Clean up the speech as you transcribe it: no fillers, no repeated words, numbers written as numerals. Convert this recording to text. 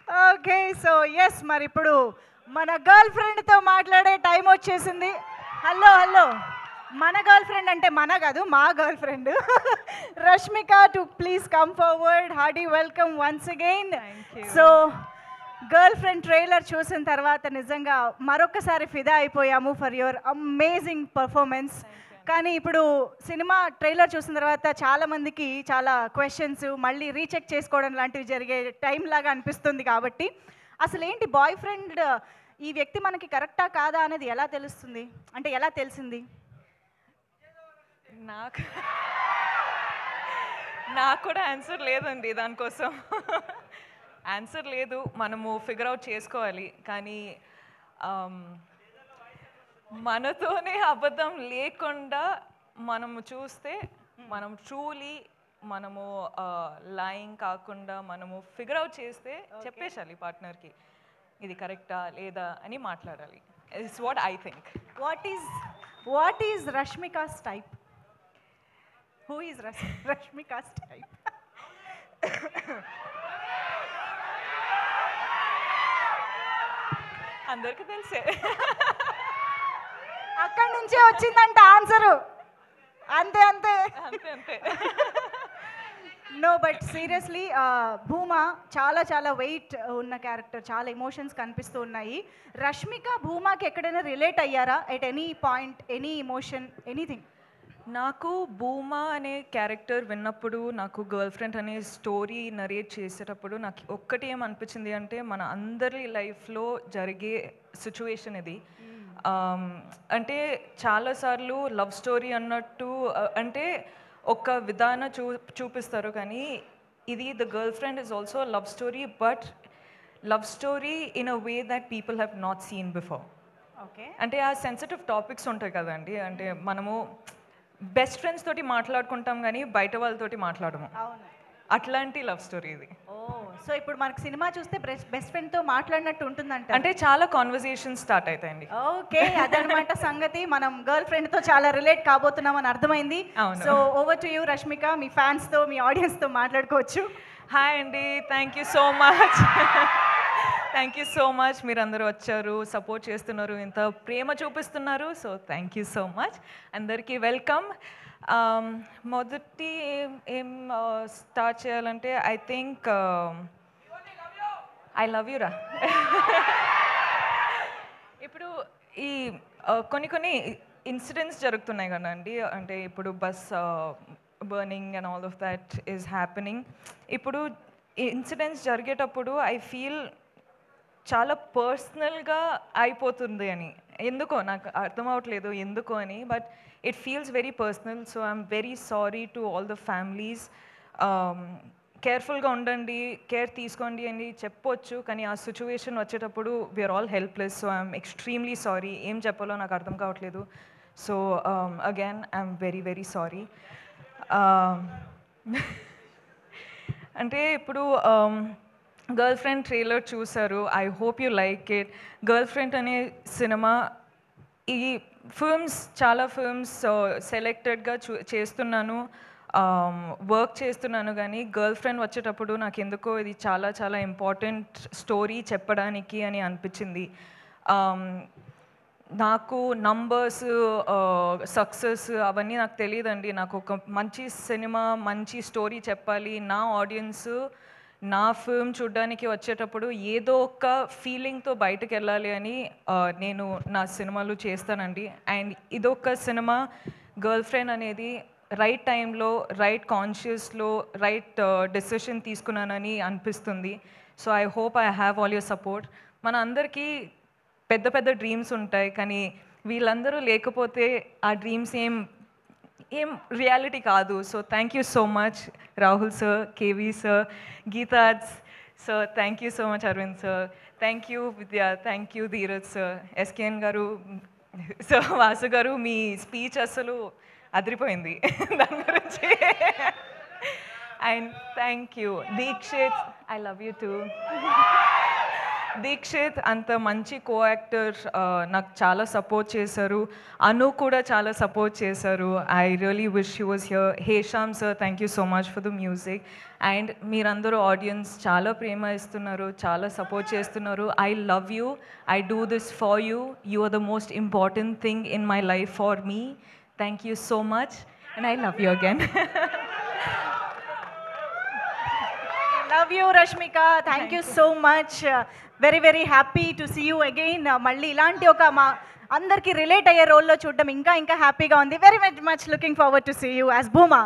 Okay. So yes మరిప్పుడు మన girl ఫ్రెండ్‌తో మాట్లాడే టైం వచ్చేసింది. హలో! హలో! మన గర్ల్ ఫ్రెండ్ అంటే మన కాదు, మా girl friend. Rashmika to please come forward. Hearty welcome once again. Thank you. So girl friend trailer చూసిన తర్వాత నిజంగా మరొకసారి ఫిదా అయిపోయాము ఫర్ యువర్ అమేజింగ్ పర్ఫార్మెన్స్. కానీ ఇప్పుడు సినిమా ట్రైలర్ చూసిన తర్వాత చాలామందికి చాలా క్వశ్చన్స్ మళ్ళీ రీచెక్ చేసుకోవడం లాంటివి జరిగే టైం లాగా అనిపిస్తుంది. కాబట్టి అసలు ఏంటి బాయ్ ఫ్రెండ్ ఈ వ్యక్తి మనకి కరెక్టా కాదా అనేది ఎలా తెలుస్తుంది, అంటే ఎలా తెలిసింది? నాకు నాకు కూడా ఆన్సర్ లేదండి దానికోసం. ఆన్సర్ లేదు, మనము ఫిగర్ అవుట్ చేసుకోవాలి. కానీ మనతోనే అబద్ధం లేకుండా మనము చూస్తే మనం ట్రూలీ మనము లైంగ్ కాకుండా మనము ఫిగర్ అవుట్ చేస్తే చెప్పేసాలి పార్ట్నర్కి ఇది కరెక్టా లేదా అని మాట్లాడాలి. It's what I think. What is Rashmika's type? Who is Rashmika's type? అందరికీ తెలిసే. అక్కడి నుంచే వచ్చిందంట ఆన్సరు. అంతే అంతే అంతే అంతే. నో బట్ సీరియస్లీ భూమా చాలా చాలా వెయిట్ ఉన్న క్యారెక్టర్, చాలా ఎమోషన్స్ కనిపిస్తూ ఉన్నాయి. రష్మిక భూమాకి ఎక్కడైనా రిలేట్ అయ్యారా at any point, any emotion, anything? నాకు భూమా అనే క్యారెక్టర్ విన్నప్పుడు, నాకు గర్ల్ ఫ్రెండ్ అనే స్టోరీ నరేట్ చేసేటప్పుడు నాకు ఒక్కటి ఏమనిపించింది అంటే మన అందరి లైఫ్లో జరిగే సిచ్యువేషన్ ఇది. అంటే చాలాసార్లు లవ్ స్టోరీ అన్నట్టు అంటే ఒక విధానం చూపిస్తారు, కానీ ఇది the girl friend is also love story, but love story in a way that people have not seen before. Okay. అంటే ఆ సెన్సిటివ్ టాపిక్స్ ఉంటాయి కదండి, అంటే మనము బెస్ట్ ఫ్రెండ్స్ తోటి మాట్లాడుకుంటాం కానీ బయట వాళ్ళతోటి మాట్లాడము. అవును. అట్లాంటి లవ్ స్టోరీ ఇది. ఓ సో ఇప్పుడు మనకు సినిమా చూస్తే బెస్ట్ ఫ్రెండ్తో మాట్లాడినట్టు ఉంటుందంట. అంటే చాలా కాన్వర్సేషన్ స్టార్ట్ అవుతాయండి. ఓకే, అదనమాట సంగతి. మనం గర్ల్ ఫ్రెండ్తో చాలా రిలేట్ కాబోతున్నాం అని అర్థమైంది. అవును. So over to you Rashmika, మీ ఫ్యాన్స్తో మీ ఆడియన్స్తో మాట్లాడుకోవచ్చు. హాయ్ అండి, thank you so much. Thank you so much, మీరు అందరూ వచ్చారు, సపోర్ట్ చేస్తున్నారు, ఇంత ప్రేమ చూపిస్తున్నారు. So thank you so much, అందరికీ వెల్కమ్. మొదటి ఏం స్టార్ట్ చేయాలంటే I think I love you రా. ఇప్పుడు ఈ కొన్ని ఇన్సిడెంట్స్ జరుగుతున్నాయి కదండి, అంటే ఇప్పుడు bus burning and all of that is happening. ఇప్పుడు ఇన్సిడెంట్స్ జరిగేటప్పుడు ఐ ఫీల్ చాలా పర్సనల్గా అయిపోతుంది అని, ఎందుకో నాకు అర్థం అవ్వట్లేదు ఎందుకో అని, but it feels very personal. So I'm very sorry to all the families. కేర్ఫుల్గా ఉండండి, కేర్ తీసుకోండి అని చెప్పొచ్చు, కానీ ఆ సిచ్యువేషన్ వచ్చేటప్పుడు we are all helpless. So I'm extremely sorry, ఏం చెప్పాలో నాకు అర్థం కావట్లేదు. So again I'm very very sorry. అంటే ఇప్పుడు గర్ల్ ఫ్రెండ్ ట్రైలర్ చూసారు, I hope you like it. Girlfriend అనే సినిమా, ఈ ఫిల్మ్స్ చాలా ఫిల్మ్స్ సెలెక్టెడ్గా చేస్తున్నాను, వర్క్ చేస్తున్నాను, కానీ గర్ల్ ఫ్రెండ్ వచ్చేటప్పుడు నాకు ఎందుకో ఇది చాలా చాలా ఇంపార్టెంట్ స్టోరీ చెప్పడానికి అని అనిపించింది. నాకు నంబర్స్ సక్సెస్ అవన్నీ నాకు తెలియదండి. నాకు ఒక మంచి సినిమా మంచి స్టోరీ చెప్పాలి, నా ఆడియన్స్ నా ఫిల్మ్ చూడడానికి వచ్చేటప్పుడు ఏదో ఒక ఫీలింగ్తో బయటకు వెళ్ళాలి అని నేను నా సినిమాలు చేస్తానండి. అండ్ ఇదొక సినిమా, గర్ల్ ఫ్రెండ్ అనేది రైట్ టైంలో రైట్ కాన్షియస్లో రైట్ డెసిషన్ తీసుకున్నానని అనిపిస్తుంది. So I hope I have all your support. మన అందరికీ పెద్ద పెద్ద డ్రీమ్స్ ఉంటాయి, కానీ వీళ్ళందరూ లేకపోతే ఆ డ్రీమ్స్ ఏం రియాలిటీ కాదు. So thank you so much Rahul sir, KV sir, గీతాజ్ sir, thank you so much Aravind sir, thank you Vidya, thank you Dheeraj sir, SKN గారు, సో వాసు గారు, మీ స్పీచ్ అసలు అదిరిపోయింది దాని గురించి. And thank you Dikshit, I love you too. Dikshit అంత మంచి కో యాక్టర్ నాకు చాలా సపోర్ట్ చేశారు. అను కూడా చాలా సపోర్ట్ చేశారు. I really wish you was here. Hesham sir, thank you so much for the music. And మీరందరూ ఆడియన్స్ చాలా ప్రేమ ఇస్తున్నారు, చాలా సపోర్ట్ చేస్తున్నారు. I love you. I do this for you. You are the most important thing in my life for me. Thank you so much and I love you again. Love you Rashmika, thank you so much. Very very happy to see you again. మళ్ళీ ఇలాంటి ఒక మా అందరికీ relate అయ్యే రోల్లో చూడడం ఇంకా ఇంకా హ్యాపీగా ఉంది. Very much looking forward to see you as Bhuma.